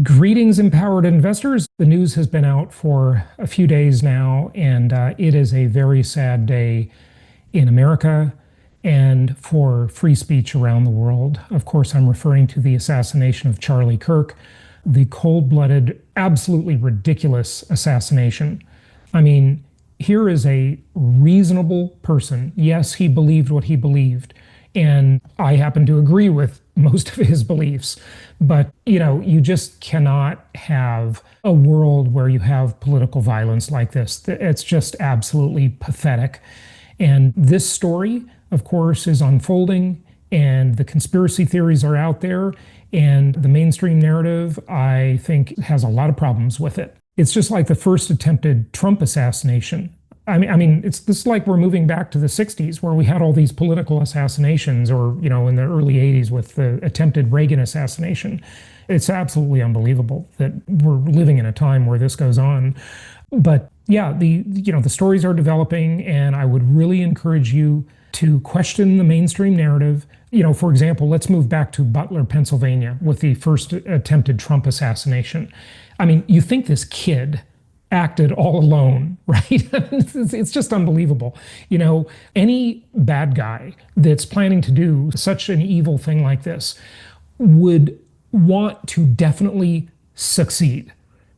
Greetings, empowered investors. The news has been out for a few days now, and it is a very sad day in America and for free speech around the world. Of course, I'm referring to the assassination of Charlie Kirk, the cold-blooded, absolutely ridiculous assassination. I mean, here is a reasonable person. Yes, he believed what he believed, and I happen to agree with most of his beliefs. But, you just cannot have a world where you have political violence like this. It's just absolutely pathetic. And this story, of course, is unfolding, and the conspiracy theories are out there, and the mainstream narrative, I think, has a lot of problems with it. It's just like the first attempted Trump assassination. This is like we're moving back to the 60s where we had all these political assassinations, or, in the early 80s with the attempted Reagan assassination. It's absolutely unbelievable that we're living in a time where this goes on. But yeah, the stories are developing, and I would really encourage you to question the mainstream narrative. For example, let's move back to Butler, Pennsylvania with the first attempted Trump assassination. You think this kid acted all alone, right? It's just unbelievable. Any bad guy that's planning to do such an evil thing like this would want to definitely succeed,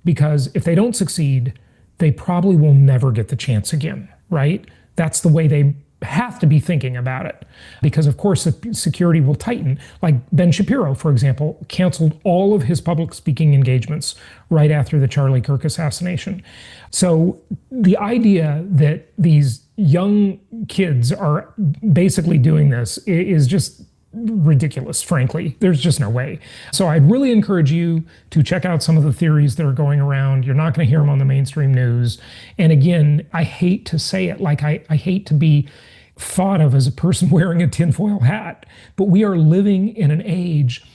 because if they don't succeed, they probably will never get the chance again, right? That's the way they have to be thinking about it, because of course the security will tighten. Like Ben Shapiro, for example, canceled all of his public speaking engagements right after the Charlie Kirk assassination. So the idea that these young kids are basically doing this is just ridiculous, frankly. There's just no way. So I'd really encourage you to check out some of the theories that are going around. You're not going to hear them on the mainstream news. And again, I hate to say it, like I hate to be thought of as a person wearing a tinfoil hat, but we are living in an age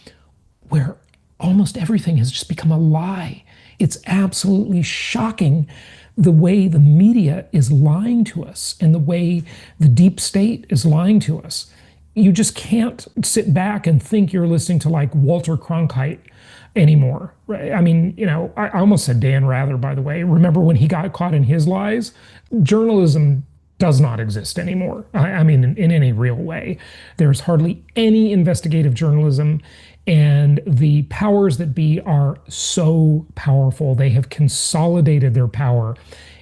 where almost everything has just become a lie. It's absolutely shocking the way the media is lying to us and the way the deep state is lying to us. You just can't sit back and think you're listening to like Walter Cronkite anymore. Right? I almost said Dan Rather, by the way. Remember when he got caught in his lies? Journalism does not exist anymore. In any real way. There's hardly any investigative journalism, and the powers that be are so powerful. They have consolidated their power,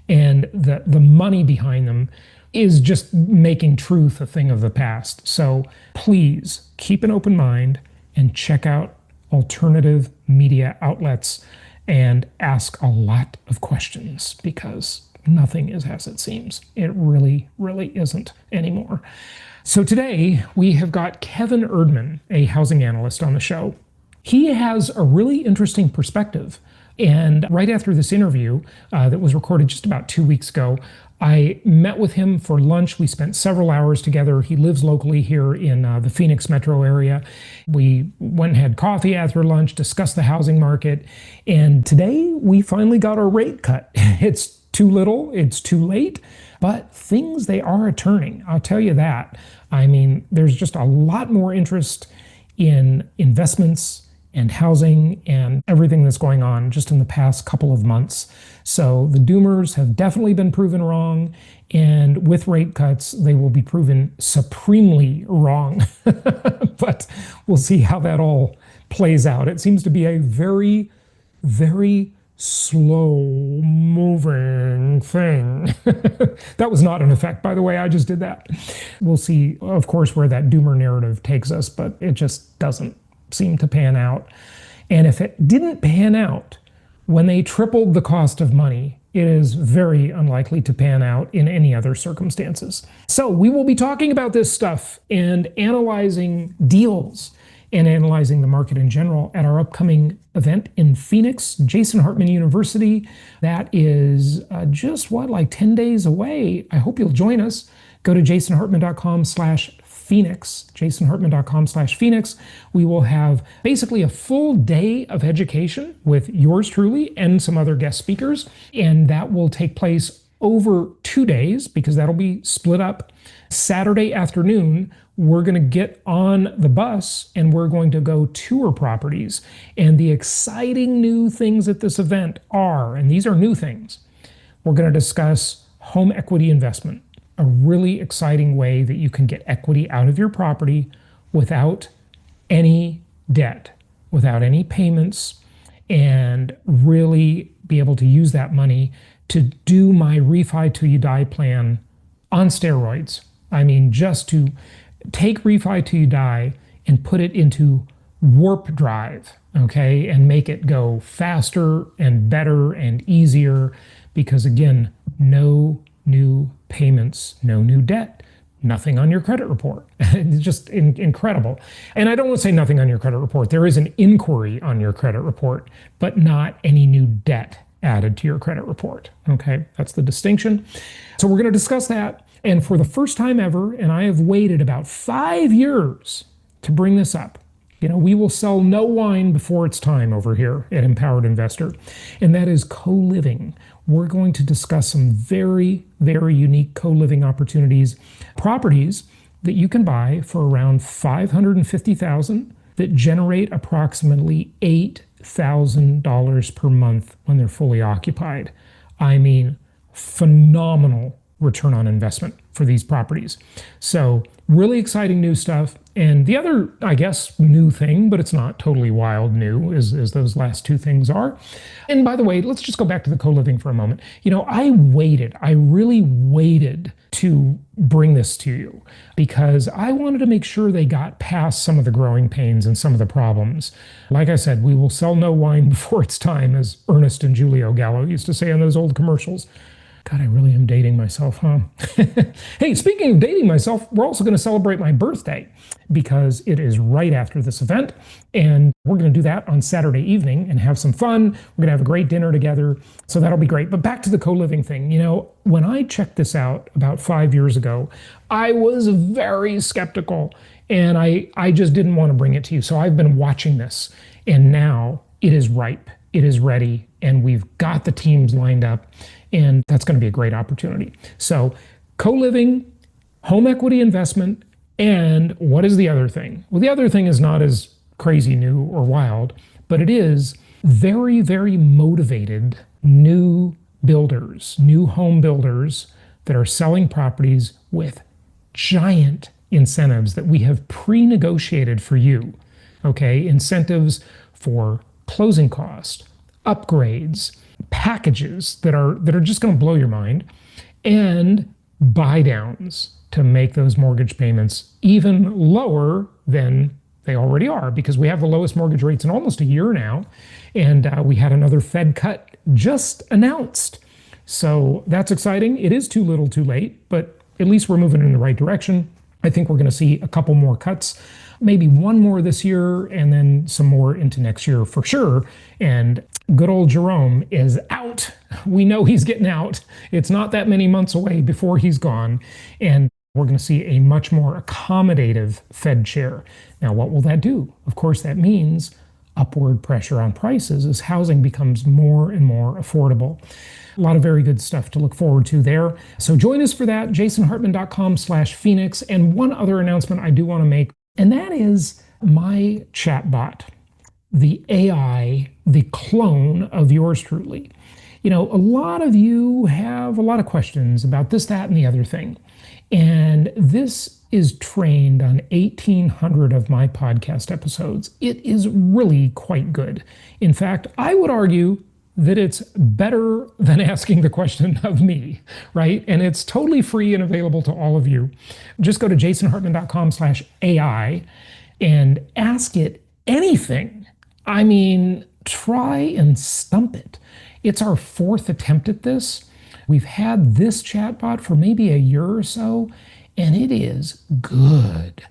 and the money behind them is just making truth a thing of the past. So please keep an open mind and check out alternative media outlets and ask a lot of questions, because nothing is as it seems. It really, really isn't anymore. So today we have got Kevin Erdmann, a housing analyst, on the show. He has a really interesting perspective. And right after this interview that was recorded just about 2 weeks ago, I met with him for lunch. We spent several hours together. He lives locally here in the Phoenix metro area. We went and had coffee after lunch, discussed the housing market, and today we finally got our rate cut. It's too little, it's too late, but things, they are turning. I'll tell you that. There's just a lot more interest in investments and housing and everything that's going on just in the past couple of months. So the doomers have definitely been proven wrong, and with rate cuts, they will be proven supremely wrong. But we'll see how that all plays out. It seems to be a very, very slow moving thing. That was not an effect, by the way. I just did that. We'll see, of course, where that doomer narrative takes us, but it just doesn't seem to pan out. And if it didn't pan out when they tripled the cost of money, it is very unlikely to pan out in any other circumstances. So we will be talking about this stuff and analyzing deals and analyzing the market in general at our upcoming event in Phoenix, Jason Hartman University. That is just 10 days away. I hope you'll join us. Go to jasonhartman.com/Phoenix, jasonhartman.com/Phoenix. We will have basically a full day of education with yours truly and some other guest speakers, and that will take place over 2 days, because that'll be split up. Saturday afternoon, we're going to get on the bus and we're going to go tour properties. And the exciting new things at this event are, and these are new things, we're going to discuss home equity investment, a really exciting way that you can get equity out of your property without any debt, without any payments, and really be able to use that money to do my refi till you die plan on steroids. I mean, just to take refi till you die and put it into warp drive, okay, and make it go faster and better and easier, because again, no new payments, no new debt, nothing on your credit report. It's just incredible. And I don't want to say nothing on your credit report. There is an inquiry on your credit report, but not any new debt added to your credit report. Okay, that's the distinction. So we're going to discuss that. And for the first time ever, and I have waited about 5 years to bring this up, we will sell no wine before it's time over here at Empowered Investor, and that is co-living. We're going to discuss some very, very unique co-living opportunities, properties that you can buy for around $550,000 that generate approximately $8,000 per month when they're fully occupied. I mean, phenomenal return on investment for these properties. So really exciting new stuff. And the other, I guess, new thing, but it's not totally wild new as those last two things are. And by the way, let's just go back to the co-living for a moment. I really waited to bring this to you because I wanted to make sure they got past some of the growing pains and some of the problems. Like I said, we will sell no wine before it's time, as Ernest and Julio Gallo used to say in those old commercials. God, I really am dating myself, huh? Hey, speaking of dating myself, we're also going to celebrate my birthday because it is right after this event. And we're going to do that on Saturday evening and have some fun. We're going to have a great dinner together. So that'll be great. But back to the co-living thing. When I checked this out about 5 years ago, I was very skeptical and I just didn't want to bring it to you. So I've been watching this and now it is ripe. It is ready. And we've got the teams lined up. And that's going to be a great opportunity. So co-living, home equity investment, and what is the other thing? Well, the other thing is not as crazy new or wild, but it is very, very motivated new builders, new home builders that are selling properties with giant incentives that we have pre-negotiated for you. Okay, incentives for closing cost, upgrades, packages that are just going to blow your mind, and buy downs to make those mortgage payments even lower than they already are, because we have the lowest mortgage rates in almost a year now, and we had another Fed cut just announced. So that's exciting. It is too little too late, but at least we're moving in the right direction. I think we're going to see a couple more cuts, maybe one more this year and then some more into next year for sure. And good old Jerome is out. We know he's getting out. It's not that many months away before he's gone. And we're going to see a much more accommodative Fed chair. Now, what will that do? Of course, that means upward pressure on prices as housing becomes more and more affordable. A lot of very good stuff to look forward to there. So join us for that, jasonhartman.com/Phoenix. And one other announcement I do want to make, and that is my chatbot, the AI, the clone of yours truly. A lot of you have a lot of questions about this, that, and the other thing. And this is trained on 1,800 of my podcast episodes. It is really quite good. In fact, I would argue that it's better than asking the question of me, right? And it's totally free and available to all of you. Just go to jasonhartman.com/AI and ask it anything. I mean, try and stump it. It's our 4th attempt at this. We've had this chatbot for maybe a year or so, and it is good.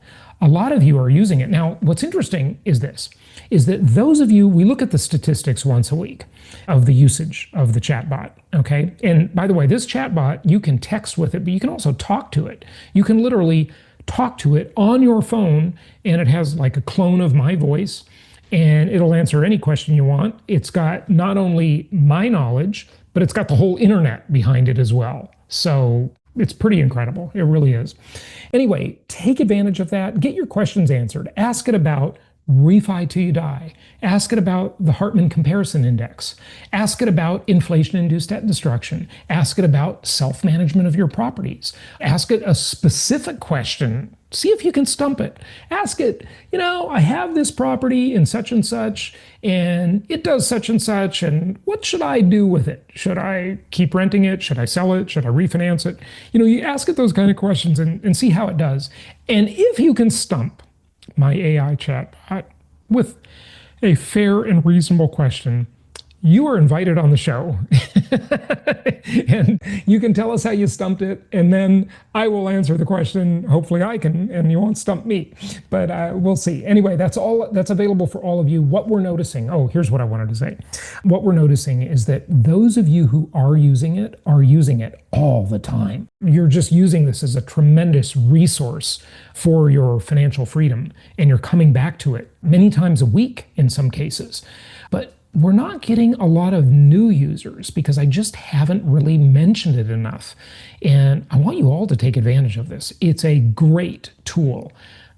A lot of you are using it. Now, what's interesting is this, is that those of you, we look at the statistics once a week of the usage of the chatbot, okay? And by the way, this chatbot, you can text with it, but you can also talk to it. You can literally talk to it on your phone, and it has like a clone of my voice. and it'll answer any question you want. It's got not only my knowledge, but it's got the whole internet behind it as well. So it's pretty incredible. It really is. Anyway, take advantage of that. Get your questions answered. Ask it about refi till you die. Ask it about the Hartman Comparison Index. Ask it about inflation-induced debt destruction. Ask it about self-management of your properties. Ask it a specific question. See if you can stump it. Ask it, I have this property in such and it does such and such, and what should I do with it? Should I keep renting it? Should I sell it? Should I refinance it? You ask it those kind of questions and see how it does. And if you can stump my AI chatbot with a fair and reasonable question, you are invited on the show. And you can tell us how you stumped it, and then I will answer the question. Hopefully I can, and you won't stump me, but we'll see. Anyway, that's all that's available for all of you. What we're noticing, here's what I wanted to say. What we're noticing is that those of you who are using it all the time. You're just using this as a tremendous resource for your financial freedom, and you're coming back to it many times a week in some cases. But we're not getting a lot of new users because I just haven't really mentioned it enough. And I want you all to take advantage of this. It's a great tool.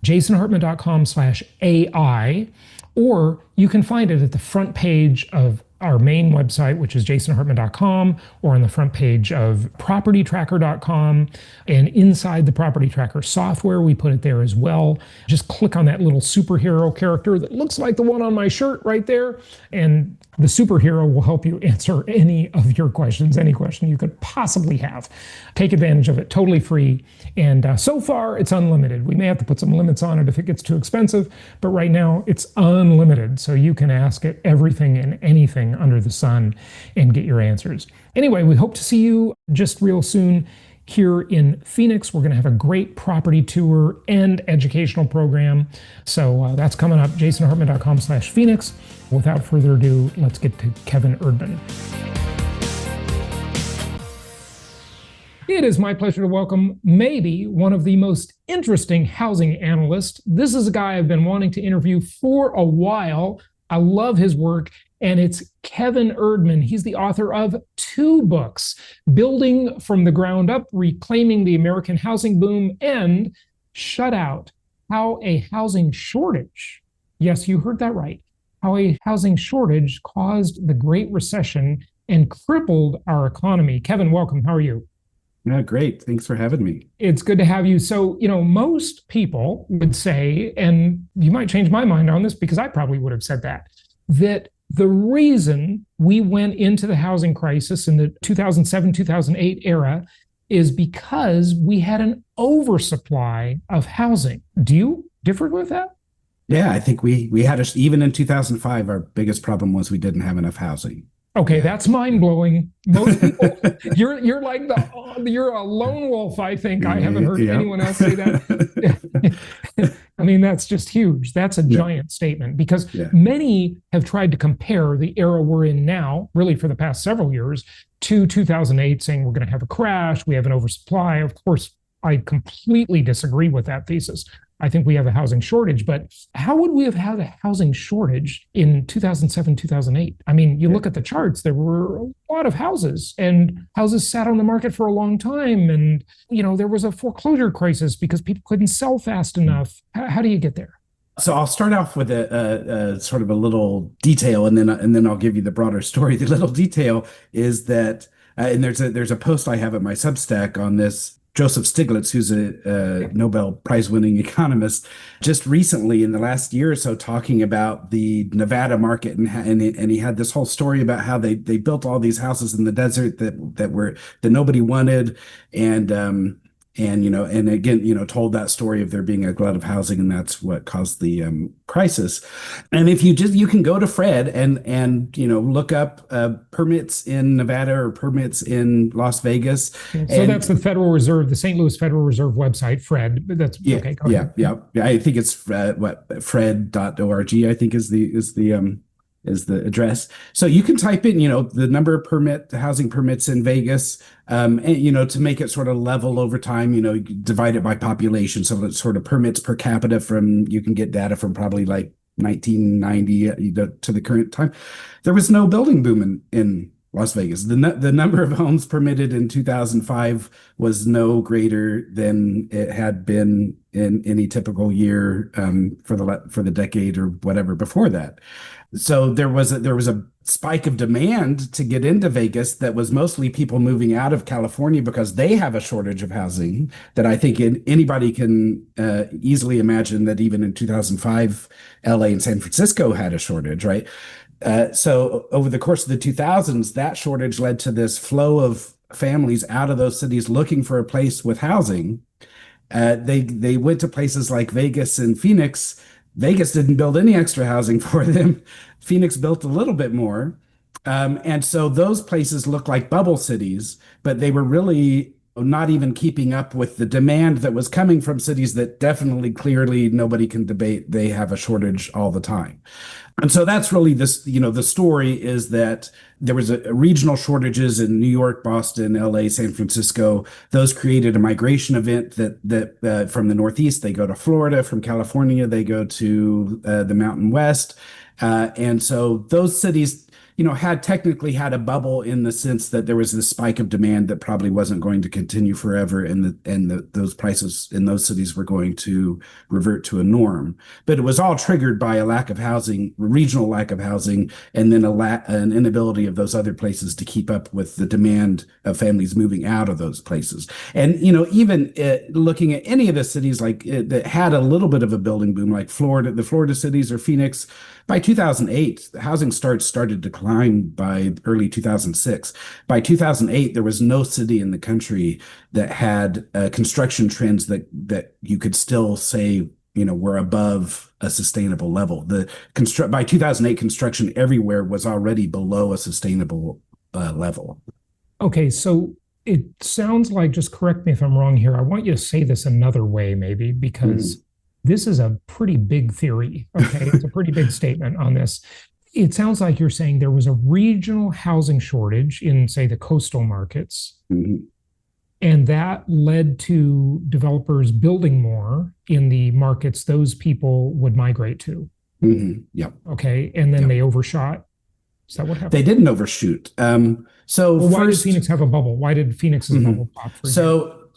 jasonhartman.com/AI, or you can find it at the front page of our main website, which is jasonhartman.com, or on the front page of propertytracker.com. And inside the Property Tracker software, we put it there as well. Just click on that little superhero character that looks like the one on my shirt right there. And the superhero will help you answer any of your questions, any question you could possibly have. Take advantage of it, totally free. And so far, it's unlimited. We may have to put some limits on it if it gets too expensive, but right now it's unlimited. So you can ask it everything and anything under the sun and get your answers. Anyway, we hope to see you just real soon here in Phoenix. We're going to have a great property tour and educational program. So that's coming up, jasonhartman.com/Phoenix. Without further ado, let's get to Kevin Erdmann. It is my pleasure to welcome maybe one of the most interesting housing analysts. This is a guy I've been wanting to interview for a while. I love his work, and it's Kevin Erdmann. He's the author of 2 books, Building from the Ground Up, Reclaiming the American Housing Boom, and Shut Out, How a Housing Shortage, yes, you heard that right, how a housing shortage caused the Great Recession and crippled our economy. Kevin, welcome. How are you? Yeah, great. Thanks for having me. It's good to have you. So, most people would say, and you might change my mind on this because I probably would have said that the reason we went into the housing crisis in the 2007-2008 era is because we had an oversupply of housing. Do you differ with that? Yeah, I think we had even in 2005, our biggest problem was we didn't have enough housing. Okay, that's mind-blowing. Most people, you're like you're a lone wolf, I think. I haven't heard anyone else say that. I mean, that's just huge. That's a giant statement because many have tried to compare the era we're in now, really for the past several years, to 2008, saying we're going to have a crash, we have an oversupply. Of course, I completely disagree with that thesis. I think we have a housing shortage, but how would we have had a housing shortage in 2007, 2008? I mean, you look at the charts, there were a lot of houses and houses sat on the market for a long time. And, there was a foreclosure crisis because people couldn't sell fast enough. How do you get there? So I'll start off with a sort of a little detail, and then I'll give you the broader story. The little detail is that, and there's a post I have at my Substack on this. Joseph Stiglitz, who's a Nobel Prize-winning economist, just recently in the last year or so talking about the Nevada market, and he had this whole story about how they built all these houses in the desert that nobody wanted, and again, told that story of there being a glut of housing, and that's what caused the crisis. And if you can go to Fred and look up permits in Nevada or permits in Las Vegas. So that's the Federal Reserve, the St. Louis Federal Reserve website, Fred. That's okay. Go ahead. Yeah. I think it's fred.org. I think is the address. So you can type in, the number of housing permits in Vegas, and, to make it sort of level over time, divide it by population. So it's sort of permits per capita you can get data from probably like 1990 to the current time, there was no building boom in Las Vegas. The number of homes permitted in 2005 was no greater than it had been in any typical year for the decade or whatever before that. So there was a spike of demand to get into Vegas that was mostly people moving out of California because they have a shortage of housing that I think anybody can easily imagine that even in 2005, LA and San Francisco had a shortage, right? So over the course of the 2000s, that shortage led to this flow of families out of those cities looking for a place with housing. They went to places like Vegas and Phoenix. Vegas didn't build any extra housing for them. Phoenix built a little bit more. And so those places look like bubble cities, but they were really not even keeping up with the demand that was coming from cities that definitely, clearly, nobody can debate they have a shortage all the time. And so that's really the story is that there was regional shortages in New York, Boston, LA, San Francisco. Those created a migration event that from the Northeast, they go to Florida, from California, they go to the Mountain West. And so those cities, had technically had a bubble in the sense that there was this spike of demand that probably wasn't going to continue forever, and those prices in those cities were going to revert to a norm. But it was all triggered by a lack of housing, regional lack of housing, and then an inability of those other places to keep up with the demand of families moving out of those places. And even looking at any of the cities that had a little bit of a building boom, like Florida, the Florida cities or Phoenix. By 2008, the housing starts started to decline by early 2006. By 2008, there was no city in the country that had construction trends that you could still say, were above a sustainable level. By 2008, construction everywhere was already below a sustainable level. Okay, so it sounds like, just correct me if I'm wrong here. I want you to say this another way, maybe, because this is a pretty big theory. Okay, it's a pretty big statement on this. It sounds like you're saying there was a regional housing shortage in, say, the coastal markets, and that led to developers building more in the markets those people would migrate to. Yep. Okay, and then they overshot. Is that what happened? They didn't overshoot. Why did Phoenix have a bubble? Why did Phoenix's bubble pop?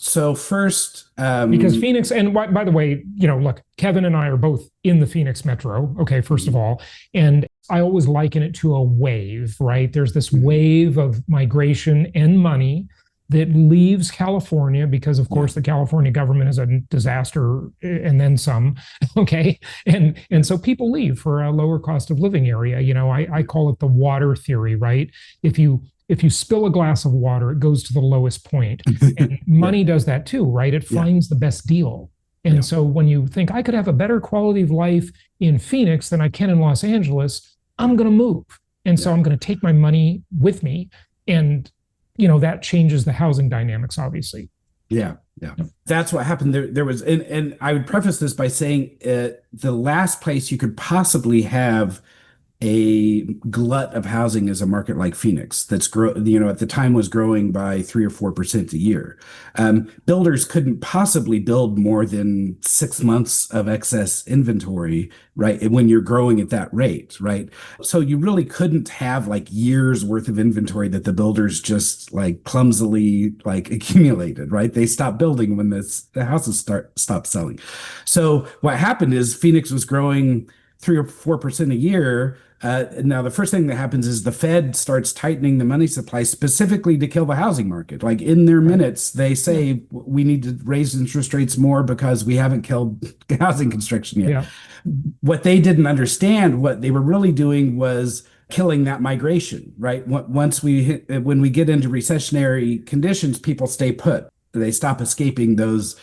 So first, because Phoenix, and by the way, look, Kevin and I are both in the Phoenix metro. Okay, first of all, and I always liken it to a wave, right? There's this wave of migration and money that leaves California because, of course, the California government is a disaster and then some. Okay, and so people leave for a lower cost of living area. I call it the water theory, right? If you spill a glass of water, it goes to the lowest point. And money does that too, right? It finds the best deal. And so when you think I could have a better quality of life in Phoenix than I can in Los Angeles, I'm going to move. And so I'm going to take my money with me. And, that changes the housing dynamics, obviously. Yeah. That's what happened. There was, and I would preface this by saying the last place you could possibly have a glut of housing is a market like Phoenix that's at the time was growing by 3 or 4% a year. Builders couldn't possibly build more than 6 months of excess inventory, right? When you're growing at that rate, right? So you really couldn't have years worth of inventory that the builders just clumsily accumulated, right? They stopped building when the houses stopped selling. So what happened is Phoenix was growing 3 or 4% a year. Now, the first thing that happens is the Fed starts tightening the money supply specifically to kill the housing market. In their minutes, they say we need to raise interest rates more because we haven't killed housing construction yet. What they didn't understand, what they were really doing was killing that migration, right? When we get into recessionary conditions, people stay put. They stop escaping those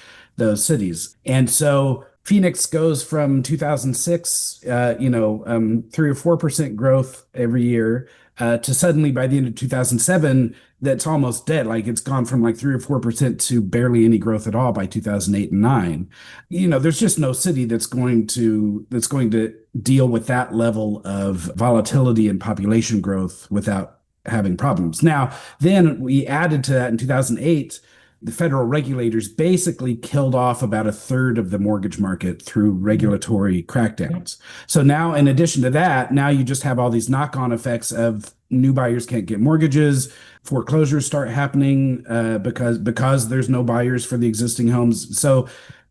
cities. And so Phoenix goes from 2006, 3 or 4% growth every year, to suddenly by the end of 2007, that's almost dead. It's gone from 3 or 4% to barely any growth at all by 2008 and 9. There's just no city that's going to deal with that level of volatility and population growth without having problems. Now, then we added to that in 2008. the federal regulators basically killed off about a third of the mortgage market through Right. regulatory Yep. crackdowns. So now, in addition to that, now you just have all these knock-on effects of new buyers can't get mortgages, foreclosures start happening because there's no buyers for the existing homes. So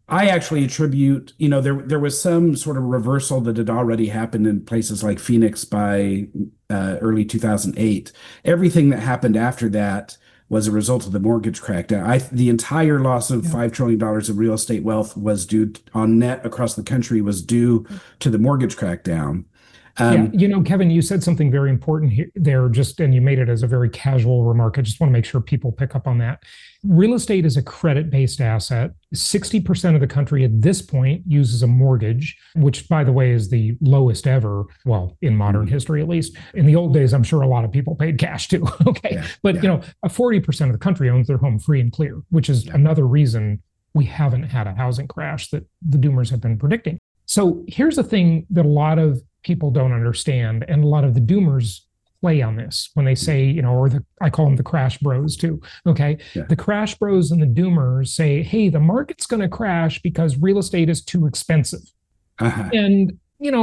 I actually attribute, there was some sort of reversal that had already happened in places like Phoenix by early 2008. Everything that happened after that was a result of the mortgage crackdown. The entire loss of Yep. $5 trillion of real estate wealth was due on net across the country was due to the mortgage crackdown. Yeah, Um, Kevin, you said something very important here there, just and you made it as a very casual remark. I just want to make sure people pick up on that. Real estate is a credit-based asset. 60% of the country at this point uses a mortgage, which, by the way, is the lowest ever, well, in modern history at least. In the old days, I'm sure a lot of people paid cash too. Okay. yeah, But yeah, 40% of the country owns their home free and clear, which is yeah. another reason we haven't had a housing crash that the doomers have been predicting. So here's the thing that a lot of people don't understand, and a lot of the doomers play on this when they say, I call them the crash bros too. Okay. Yeah. The crash bros and the doomers say, hey, the market's going to crash because real estate is too expensive. Uh-huh. And,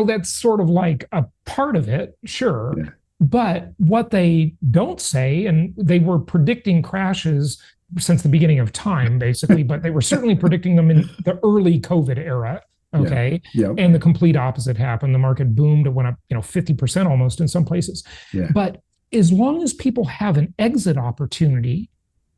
that's sort of like a part of it, sure. Yeah. But what they don't say, and they were predicting crashes since the beginning of time, basically, but they were certainly predicting them in the early COVID era. Yeah. Okay. Yeah. And the complete opposite happened. The market boomed. It went up, 50% almost in some places. Yeah. But as long as people have an exit opportunity,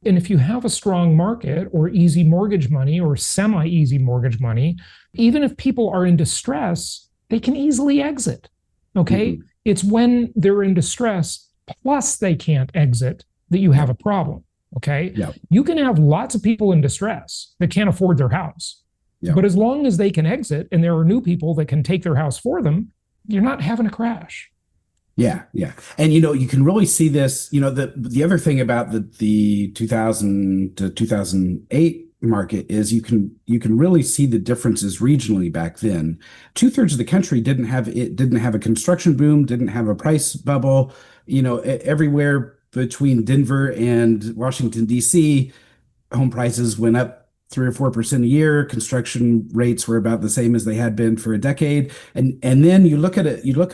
and if you have a strong market or easy mortgage money or semi easy mortgage money, even if people are in distress, they can easily exit. Okay. Mm-hmm. It's when they're in distress, plus they can't exit, that you have a problem. Okay. Yeah. You can have lots of people in distress that can't afford their house. Yeah. But as long as they can exit and there are new people that can take their house for them, you're not having a crash. Yeah, yeah. And you can really see this, the other thing about the 2000 to 2008 market is you can really see the differences regionally back then. Two-thirds of the country didn't have a construction boom, didn't have a price bubble. Everywhere between Denver and Washington, D.C., home prices went up 3 or 4% a year. Construction rates were about the same as they had been for a decade. And then you look at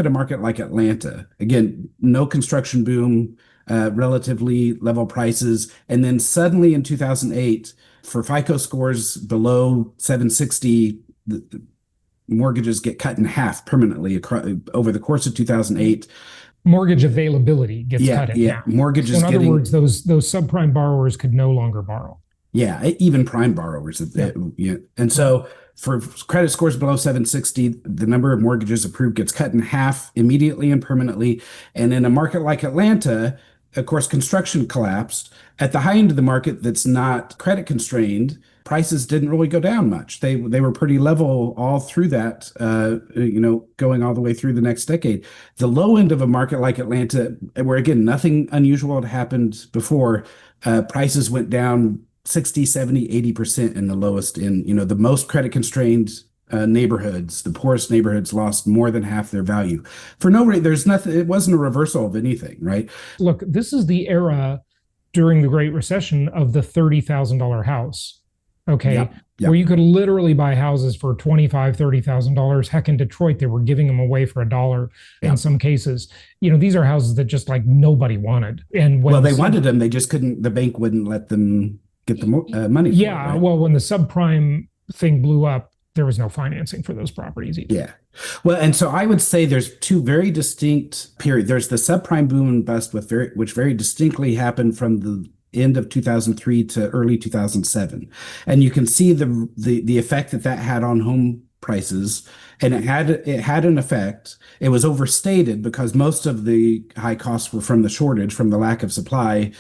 a market like Atlanta. Again, no construction boom, relatively level prices. And then suddenly in 2008, for FICO scores below 760, the mortgages get cut in half permanently over the course of 2008. Mortgage availability gets cut in half. Mortgages so in other words, those subprime borrowers could no longer borrow. Yeah, even prime borrowers. Yeah. And so for credit scores below 760, the number of mortgages approved gets cut in half immediately and permanently. And in a market like Atlanta, of course, construction collapsed. At the high end of the market that's not credit constrained, prices didn't really go down much. They were pretty level all through that, going all the way through the next decade. The low end of a market like Atlanta, where again, nothing unusual had happened before, prices went down 60, 70, 80% in the lowest the most credit constrained neighborhoods, the poorest neighborhoods lost more than half their value for no reason. There's nothing, it wasn't a reversal of anything, right? Look, this is the era during the Great Recession of the $30,000 house. Okay. Yep. Where you could literally buy houses for $25,000, $30,000. Heck, in Detroit, they were giving them away for $1 in some cases. These are houses that just like nobody wanted. And when they wanted them, they just couldn't, the bank wouldn't let them get the money. Yeah. For it, right? Well, when the subprime thing blew up, there was no financing for those properties either. Yeah. Well, and so I would say there's two very distinct periods. There's the subprime boom and bust which very distinctly happened from the end of 2003 to early 2007. And you can see the effect that had on home prices. And it had an effect. It was overstated because most of the high costs were from the shortage, from the lack of supply,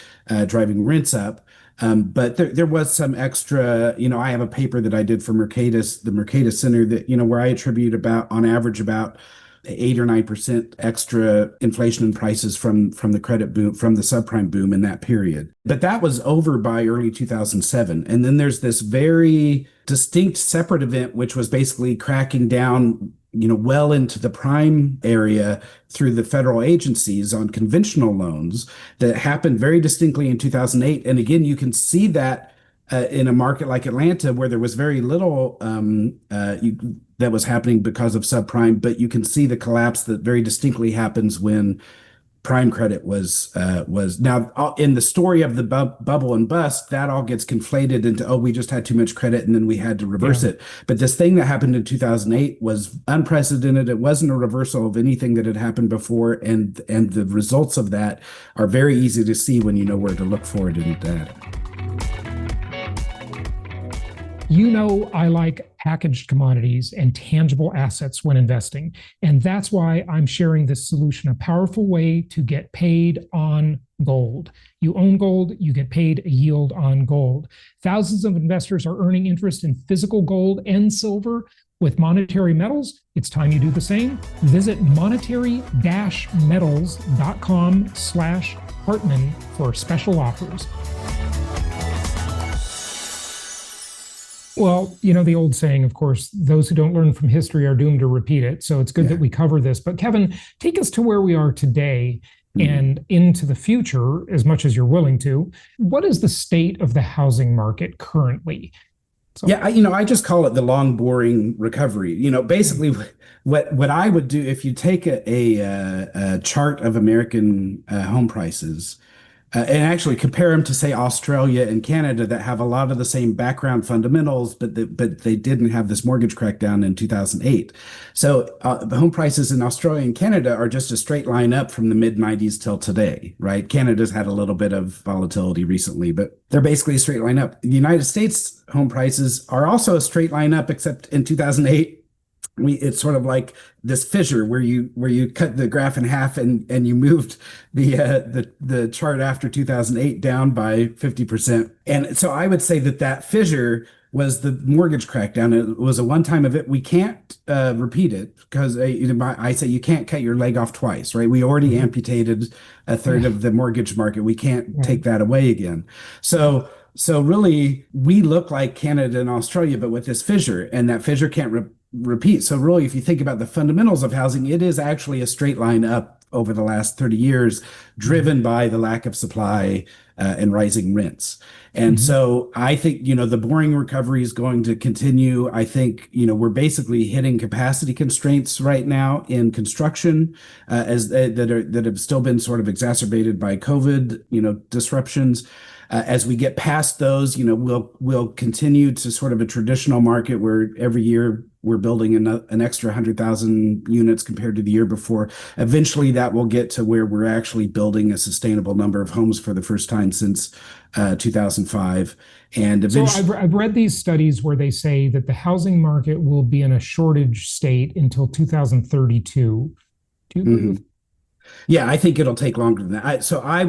driving rents up. But there was some extra, I have a paper that I did for Mercatus, the Mercatus Center, that, where I attribute on average about 8 or 9% extra inflation in prices from the credit boom, from the subprime boom in that period. But that was over by early 2007. And then there's this very distinct separate event, which was basically cracking down well into the prime area through the federal agencies on conventional loans that happened very distinctly in 2008. And again, you can see that in a market like Atlanta, where there was very little that was happening because of subprime, but you can see the collapse that very distinctly happens when prime credit was now in the story of the bubble and bust, that all gets conflated into, oh, we just had too much credit and then we had to reverse Yeah. it. But this thing that happened in 2008 was unprecedented. It wasn't a reversal of anything that had happened before, and the results of that are very easy to see when you know where to look for it in the data. You know, I like packaged commodities and tangible assets when investing. And that's why I'm sharing this solution, a powerful way to get paid on gold. You own gold, you get paid a yield on gold. Thousands of investors are earning interest in physical gold and silver. With monetary metals, it's time you do the same. Visit monetary-metals.com/Hartman for special offers. Well, you know, the old saying, of course, those who don't learn from history are doomed to repeat it. So it's good that we cover this. But Kevin, take us to where we are today and into the future, as much as you're willing to. What is the state of the housing market currently? So, yeah, I just call it the long, boring recovery. Basically, what I would do if you take a chart of American home prices, and actually compare them to, say, Australia and Canada that have a lot of the same background fundamentals, but they didn't have this mortgage crackdown in 2008. So the home prices in Australia and Canada are just a straight line up from the mid 90s till today, right? Canada's had a little bit of volatility recently, but they're basically a straight line up. The United States home prices are also a straight line up, except in 2008, it's sort of like this fissure where you cut the graph in half and you moved the chart after 2008 down by 50%. And so I would say that fissure was the mortgage crackdown. It was a one-time event. We can't repeat it because I say you can't cut your leg off twice, right? We already amputated a third of the mortgage market. We can't take that away again. So really, we look like Canada and Australia, but with this fissure, and that fissure can't repeat. So really, if you think about the fundamentals of housing, it is actually a straight line up over the last 30 years, driven by the lack of supply and rising rents. And so I think, the boring recovery is going to continue. I think, we're basically hitting capacity constraints right now in construction that have still been sort of exacerbated by COVID, disruptions. As we get past those, we'll continue to sort of a traditional market where every year we're building an extra 100,000 units compared to the year before. Eventually, that will get to where we're actually building a sustainable number of homes for the first time since 2005. And eventually, so I've read these studies where they say that the housing market will be in a shortage state until 2032. Do you agree with? Yeah, I think it'll take longer than that. I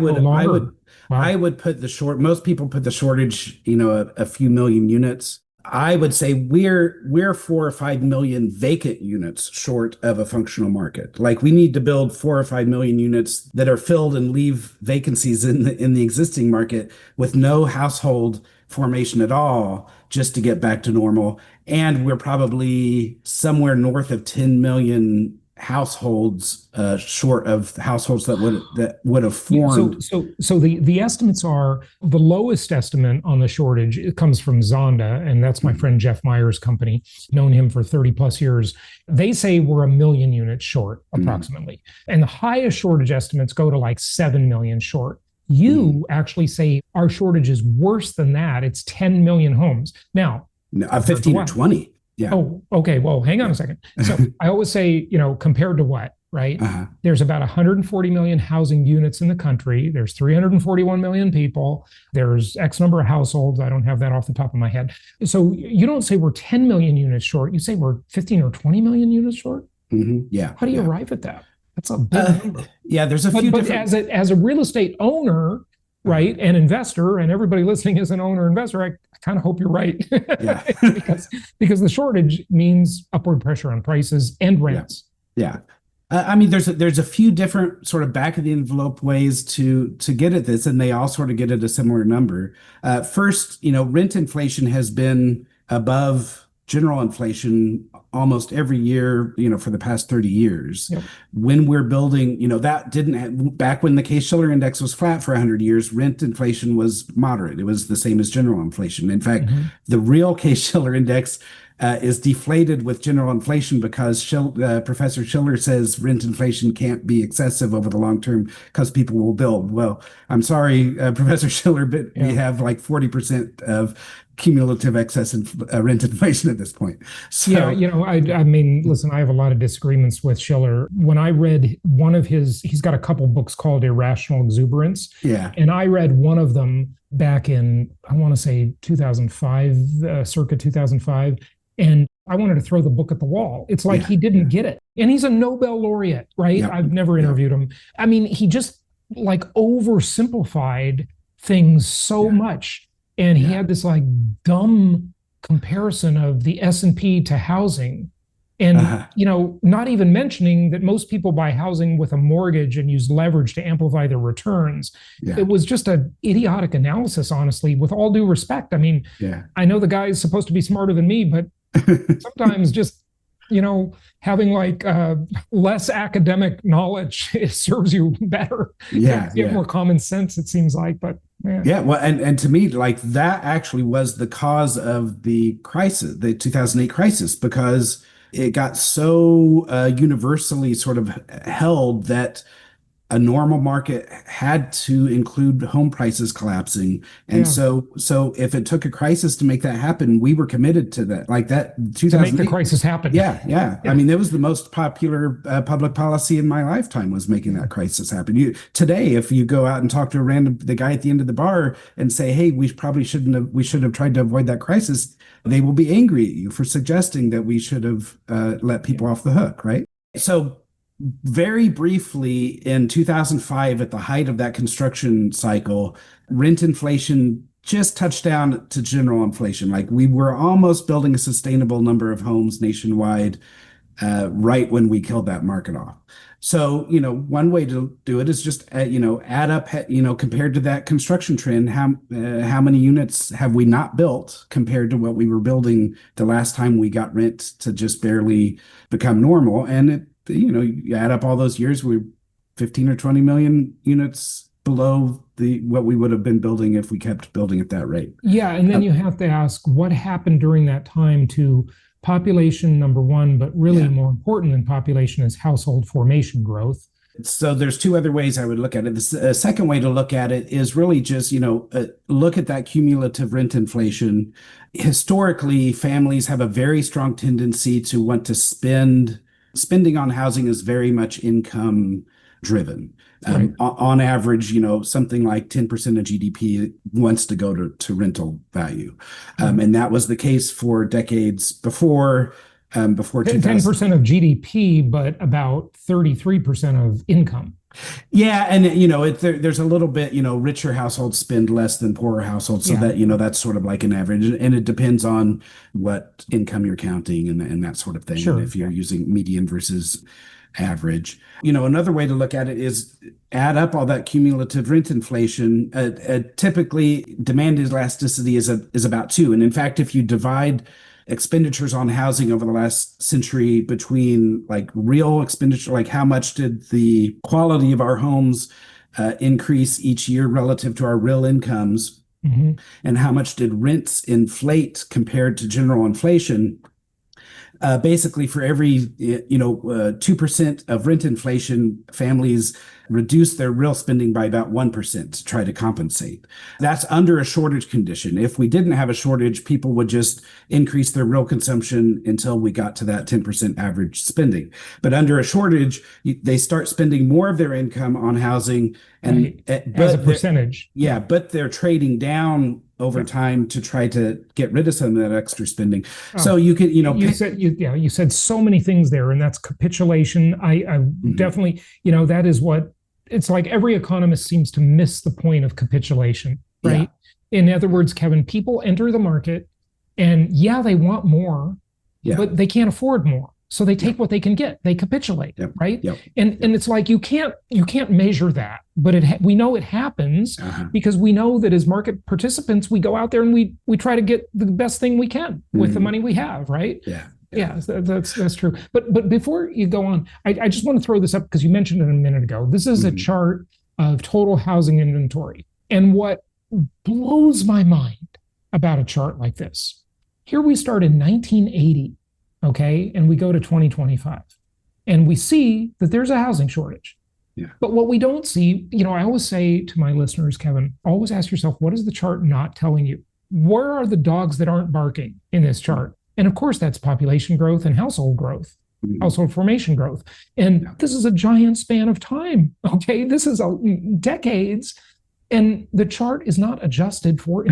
would put most people put the shortage, a few million units. I would say we're 4 or 5 million vacant units short of a functional market. Like we need to build 4 or 5 million units that are filled and leave vacancies in the existing market with no household formation at all just to get back to normal. And we're probably somewhere north of 10 million households short of households that would have formed. So the estimates are the lowest estimate on the shortage. It comes from Zonda, and that's my friend Jeff Meyer's company. Known him for 30 plus years. They say we're 1 million units short approximately, and the highest shortage estimates go to like 7 million short. You actually say our shortage is worse than that. It's 10 million homes now. 15 or 20. Yeah. Oh, okay. Well, hang on a second. So I always say, compared to what, right? There's about 140 million housing units in the country. There's 341 million people. There's X number of households. I don't have that off the top of my head. So you don't say we're 10 million units short. You say we're 15 or 20 million units short. Yeah. How do you arrive at that? That's a big number. Yeah, there's a few different... But as a real estate owner, right, an investor, and everybody listening is an owner investor, I kind of hope you're right. Yeah. because the shortage means upward pressure on prices and rents. Yeah. I mean, there's a few different sort of back of the envelope ways to get at this, and they all sort of get at a similar number. First, rent inflation has been above general inflation almost every year, for the past 30 years. Yep. When we're building, that didn't have, back when the Case-Shiller index was flat for 100 years, rent inflation was moderate. It was the same as general inflation. In fact, the real Case-Shiller index is deflated with general inflation because Professor Schiller says rent inflation can't be excessive over the long term because people will build. Well, I'm sorry, Professor Schiller, but we have like 40% of cumulative excess rent inflation at this point. So, I mean, listen, I have a lot of disagreements with Schiller. When I read one of he's got a couple books called Irrational Exuberance. Yeah. And I read one of them back in, I want to say 2005, circa 2005. And I wanted to throw the book at the wall. It's like he didn't get it. And he's a Nobel laureate, right? Yep. I've never interviewed him. I mean, he just like oversimplified things so much. And he had this like dumb comparison of the S&P to housing. And, not even mentioning that most people buy housing with a mortgage and use leverage to amplify their returns. Yeah. It was just an idiotic analysis, honestly, with all due respect. I mean, I know the guy is supposed to be smarter than me, but sometimes just, having like less academic knowledge, it serves you better. You have more common sense, it seems like, but man. Yeah, well, and to me, like that actually was the cause of the crisis, the 2008 crisis, because it got so universally sort of held that a normal market had to include home prices collapsing. And so if it took a crisis to make that happen, we were committed to that. Like that 2008. To make the crisis happen. Yeah. I mean, it was the most popular public policy in my lifetime was making that crisis happen. Today, if you go out and talk to the guy at the end of the bar and say, hey, we should have tried to avoid that crisis, they will be angry at you for suggesting that we should have let people off the hook, right? So very briefly, in 2005, at the height of that construction cycle, rent inflation just touched down to general inflation. Like we were almost building a sustainable number of homes nationwide right when we killed that market off. So, one way to do it is just, add up, compared to that construction trend, how many units have we not built compared to what we were building the last time we got rent to just barely become normal. And you add up all those years, we're 15 or 20 million units below what we would have been building if we kept building at that rate. Yeah, and then you have to ask what happened during that time to population, number one, but really more important than population is household formation growth. So there's two other ways I would look at it. The second way to look at it is really just, look at that cumulative rent inflation. Historically, families have a very strong tendency to want to spend. Spending on housing is very much income driven. Right. On average, something like 10% of GDP wants to go to rental value. And that was the case for decades before 2000. 10% of GDP, but about 33% of income. Yeah, and there's a little bit, richer households spend less than poorer households, so that that's sort of like an average, and it depends on what income you're counting and that sort of thing. Sure. And if you're using median versus average, another way to look at it is add up all that cumulative rent inflation. Typically, demand elasticity is about 2, and in fact, if you divide expenditures on housing over the last century between like real expenditure, like how much did the quality of our homes increase each year relative to our real incomes, and how much did rents inflate compared to general inflation. Basically, for every 2% of rent inflation, families reduce their real spending by about 1% to try to compensate. That's under a shortage condition. If we didn't have a shortage, people would just increase their real consumption until we got to that 10% average spending. But under a shortage, they start spending more of their income on housing, and as a percentage. Yeah, but they're trading down over time to try to get rid of some of that extra spending. So you could, you said so many things there, and that's capitulation. I definitely, that is what it's like. Every economist seems to miss the point of capitulation, right? Yeah. In other words, Kevin, people enter the market and they want more, but they can't afford more. So they take what they can get. They capitulate, right? And it's like you can't measure that, but we know it happens because we know that as market participants, we go out there and we try to get the best thing we can with the money we have, right? Yeah. Yeah, that's true. But before you go on, I just want to throw this up because you mentioned it a minute ago. This is a Mhm. chart of total housing inventory. And what blows my mind about a chart like this, here we start in 1980, okay, and we go to 2025, and we see that there's a housing shortage. Yeah. But what we don't see, I always say to my listeners, Kevin, always ask yourself, what is the chart not telling you? Where are the dogs that aren't barking in this chart? And of course, that's population growth and household growth, Mhm. household formation growth. And Yeah. this is a giant span of time. Okay. This is decades. And the chart is not adjusted for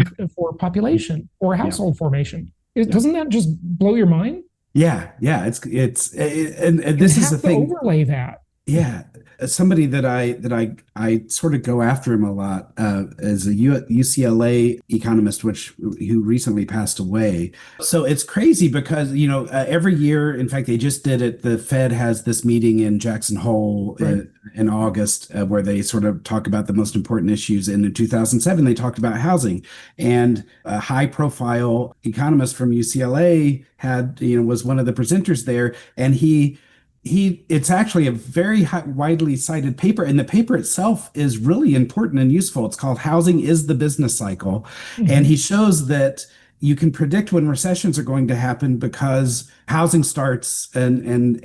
population or Yeah. household formation. Yeah. Doesn't that just blow your mind? Yeah. And You this is the have to thing. overlay that. Yeah, somebody that I sort of go after him a lot is a UCLA economist, which who recently passed away. So it's crazy because every year, in fact, they just did it. The Fed has this meeting in Jackson Hole Right. in August where they sort of talk about the most important issues. And in 2007, they talked about housing, and a high-profile economist from UCLA was one of the presenters there, and it's actually a very widely cited paper, and the paper itself is really important and useful. It's called Housing is the Business Cycle. And Mm-hmm. he shows that you can predict when recessions are going to happen because housing starts and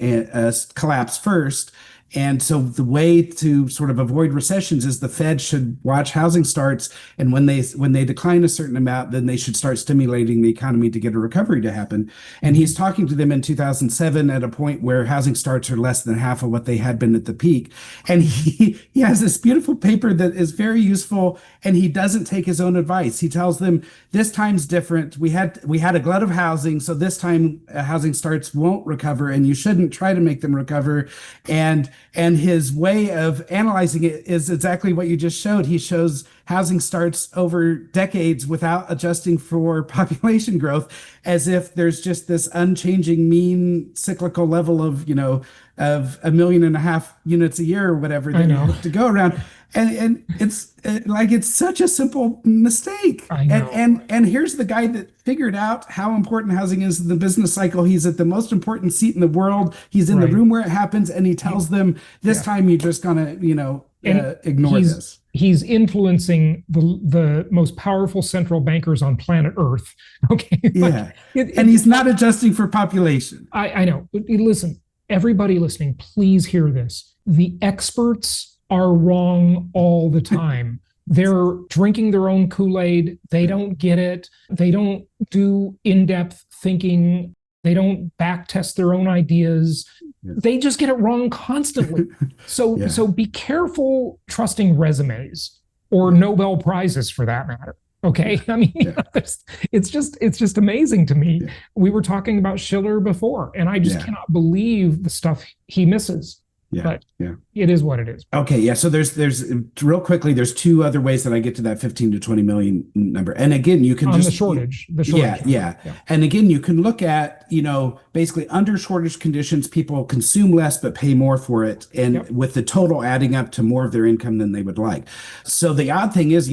collapse first. And so the way to sort of avoid recessions is the Fed should watch housing starts, and when they decline a certain amount, then they should start stimulating the economy to get a recovery to happen. And Mm-hmm. he's talking to them in 2007 at a point where housing starts are less than half of what they had been at the peak. And Mm-hmm. he has this beautiful paper that is very useful, and he doesn't take his own advice. He tells them this time's different. We had a glut of housing, so this time housing starts won't recover, and you shouldn't try to make them recover. And his way of analyzing it is exactly what you just showed. He shows housing starts over decades without adjusting for population growth, as if there's just this unchanging mean cyclical level of 1.5 million units a year or whatever I that you know. have to go around. And it's like it's such a simple mistake. I And know. and and here's the guy that figured out how important housing is in the business cycle. He's at the most important seat in the world. He's in the Right. room where it happens, and he tells them this Yeah. time you're just gonna And ignore he's this. he's influencing the most powerful central bankers on planet Earth. Okay. Like Yeah, and he's it's like not adjusting for population. I know. Listen, everybody listening, please hear this. The experts are wrong all the time. They're drinking their own Kool-Aid. They Yeah, don't get it. They don't do in-depth thinking. They don't back test their own ideas. yeah, They just get it wrong constantly. So yeah, so be careful trusting resumes or yeah, Nobel prizes for that matter. Okay. yeah, I mean, yeah, it's just amazing to me. yeah, We were talking about Schiller before, and I just yeah, cannot believe the stuff he misses. yeah, But yeah. it is what it is. Okay, yeah. So there's real quickly, there's two other ways that I get to that 15 to 20 million number. And again, you can On just the yeah, shortage number. yeah. Yeah. And again, you can look at, basically under shortage conditions, people consume less but pay more for it, and Yep. with the total adding up to more of their income than they would like. So the odd thing is,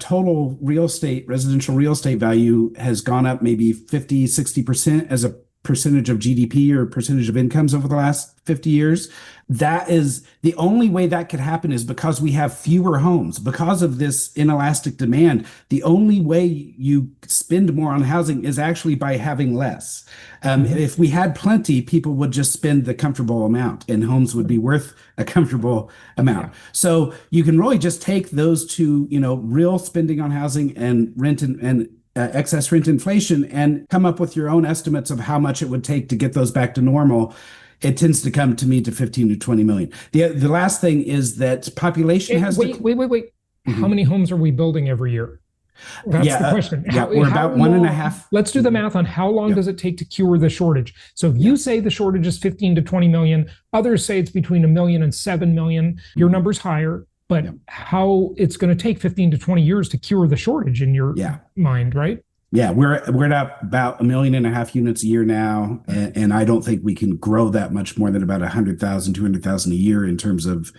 total residential real estate value has gone up maybe 50, 60% as a percentage of GDP or percentage of incomes over the last 50 years. That is the only way that could happen is because we have fewer homes because of this inelastic demand. The only way you spend more on housing is actually by having less. Mm-hmm. If we had plenty, people would just spend the comfortable amount and homes would be worth a comfortable Yeah. amount. So you can really just take those two, real spending on housing and rent and excess rent inflation and come up with your own estimates of how much it would take to get those back to normal. It tends to come to me to 15 to 20 million. The last thing is that population has Wait. How Mhm. many homes are we building every year? That's Yeah, the question. yeah, we're How about one and a long? half. Let's do the Mhm. math on how long Yeah, does it take to cure the shortage. So if yeah. you say the shortage is 15 to 20 million, others say it's between a million and 7 million. Your Mhm. number's higher, but Yeah, how it's going to take 15 to 20 years to cure the shortage in your yeah. mind, right? Yeah, we're at about 1.5 million units a year now, and I don't think we can grow that much more than about 100,000, 200,000 a year in terms of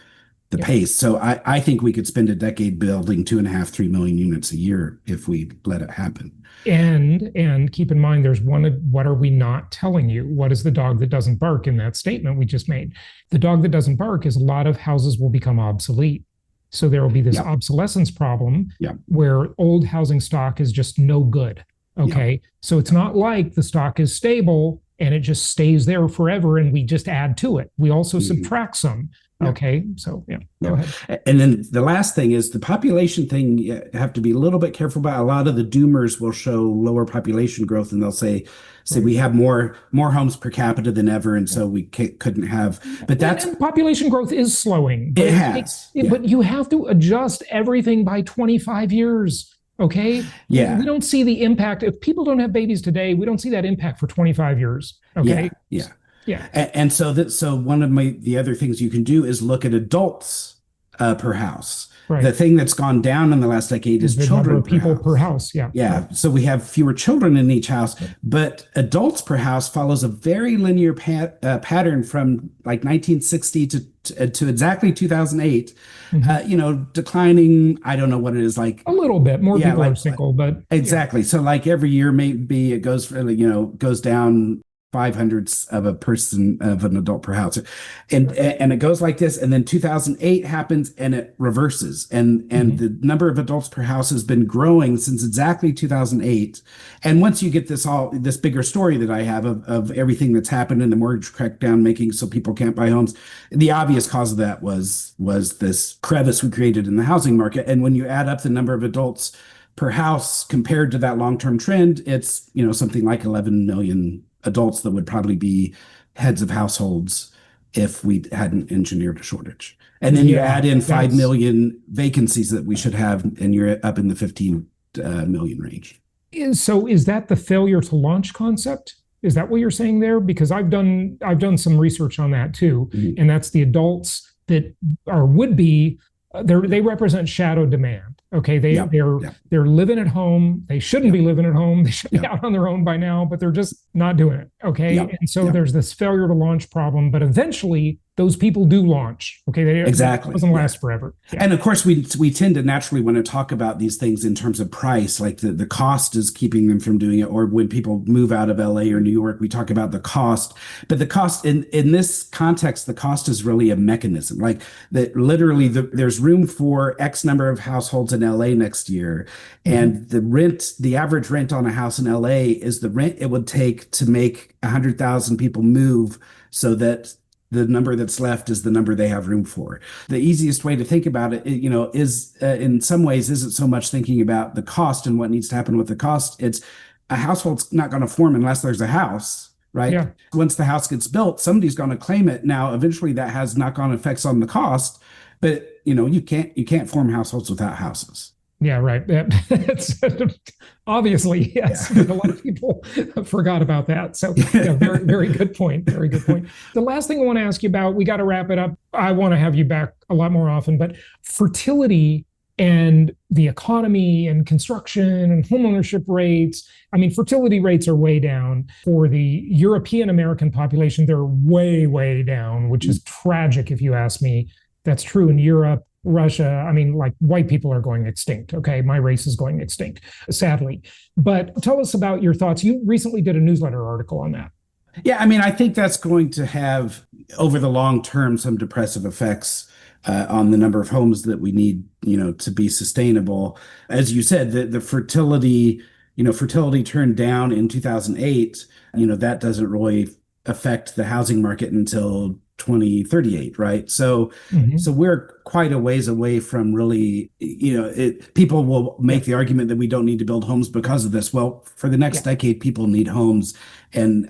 the Yeah. pace. So I think we could spend a decade building 2.5, 3 million units a year if we let it happen. And keep in mind, there's one. What are we not telling you? What is the dog that doesn't bark in that statement we just made? The dog that doesn't bark is a lot of houses will become obsolete. So there will be this Yeah. obsolescence problem Yeah. where old housing stock is just no good. Yeah. Okay. So it's not like the stock is stable and it just stays there forever and we just add to it. We also subtract some. Yeah. Okay. So yeah, go ahead. And then the last thing is the population thing. You have to be a little bit careful about. A lot of the doomers will show lower population growth, and they'll say Right. we have more homes per capita than ever, and so we couldn't have. But that's And population growth is slowing. But it has. Yeah. But you have to adjust everything by 25 years. Okay. Yeah. We don't see the impact. If people don't have babies today, we don't see that impact for 25 years. Okay. Yeah. Yeah. And so one of the other things you can do is look at adults per house. Right. The thing that's gone down in the last decade is The children number of people per house. Yeah. Yeah. So we have fewer children in each house, but adults per house follows a very linear pattern from like 1960 to exactly 2008. Declining. I don't know what it is like. A little bit more people are single, but exactly. Yeah. So like every year, maybe it goes down 500ths of a person of an adult per house, and it goes like this, and then 2008 happens and it reverses, and the number of adults per house has been growing since exactly 2008. And once you get this bigger story that I have of everything that's happened in the mortgage crackdown, making so people can't buy homes, the obvious cause of that was this crevice we created in the housing market. And when you add up the number of adults per house compared to that long-term trend, it's something like 11 million adults that would probably be heads of households if we hadn't engineered a shortage. And then you add in 5 million vacancies that we should have, and you're up in the 15 million range. So is that the failure to launch concept? Is that what you're saying there? Because I've done some research on that too, and that's the adults that would be they represent shadow demand. Okay, they're living at home. They shouldn't be living at home. They should be out on their own by now, but they're just not doing it. Okay, and so there's this failure to launch problem. But eventually, those people do launch. Okay, exactly. It doesn't last forever. And of course, we tend to naturally want to talk about these things in terms of price, like the cost is keeping them from doing it. Or when people move out of LA or New York, we talk about the cost. But the cost in this context, the cost is really a mechanism. Like that, literally, there's room for X number of households in LA next year, and the average rent on a house in LA is the rent it would take to make 100,000 people move, so that the number that's left is the number they have room for. The easiest way to think about it, is in some ways isn't so much thinking about the cost and what needs to happen with the cost. It's a household's not going to form unless there's a house, right? Yeah. Once the house gets built, somebody's going to claim it. Now, eventually that has knock-on effects on the cost, but you can't form households without houses. Yeah, right. That's obviously, yes. Yeah. A lot of people forgot about that. So, very, very good point. Very good point. The last thing I want to ask you about, we got to wrap it up. I want to have you back a lot more often, but fertility and the economy and construction and homeownership rates. I mean, fertility rates are way down. For the European American population, they're way, way down, which is tragic if you ask me. That's true in Europe. Russia, I mean, like white people are going extinct. Okay, my race is going extinct, sadly. But tell us about your thoughts. You recently did a newsletter article on that. Yeah, I mean, I think that's going to have, over the long term, some depressive effects on the number of homes that we need, to be sustainable. As you said, the fertility turned down in 2008. That doesn't really affect the housing market until 2038, right? So we're quite a ways away from really, people will make the argument that we don't need to build homes because of this. Well, for the next decade, people need homes, and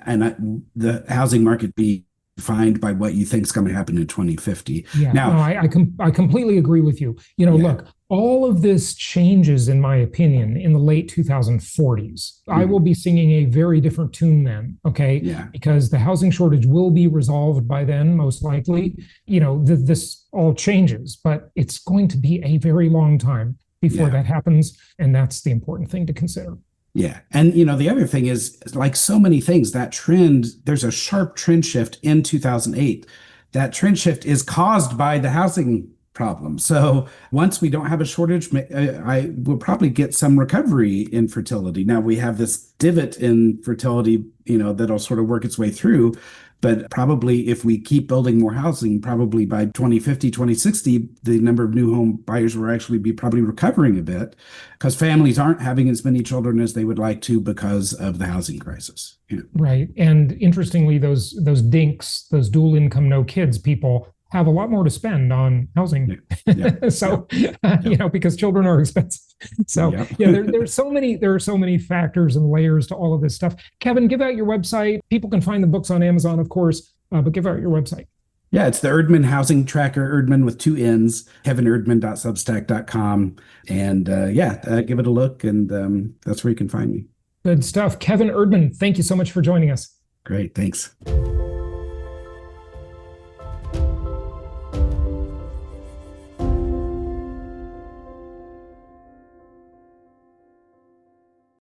the housing market be defined by what you think is going to happen in 2050. Yeah, now, I completely agree with you. Look, all of this changes, in my opinion, in the late 2040s. I will be singing a very different tune then, okay? Yeah. Because the housing shortage will be resolved by then, most likely. This all changes, but it's going to be a very long time before that happens, and that's the important thing to consider. Yeah. And, the other thing is, like so many things, that trend, there's a sharp trend shift in 2008. That trend shift is caused by the housing problem. So once we don't have a shortage, I will probably get some recovery in fertility. Now we have this divot in fertility, that'll sort of work its way through. But probably if we keep building more housing, probably by 2050, 2060, the number of new home buyers will actually be probably recovering a bit because families aren't having as many children as they would like to because of the housing crisis. Right. And interestingly, those dinks, those dual income, no kids people have a lot more to spend on housing. Yeah. So, because children are expensive. So there are so many factors and layers to all of this stuff. Kevin, give out your website. People can find the books on Amazon, of course, but give out your website. Yeah, it's the Erdman Housing Tracker, Erdman with 2 N's, kevinerdman.substack.com. And give it a look. And that's where you can find me. Good stuff. Kevin Erdmann, thank you so much for joining us. Great. Thanks.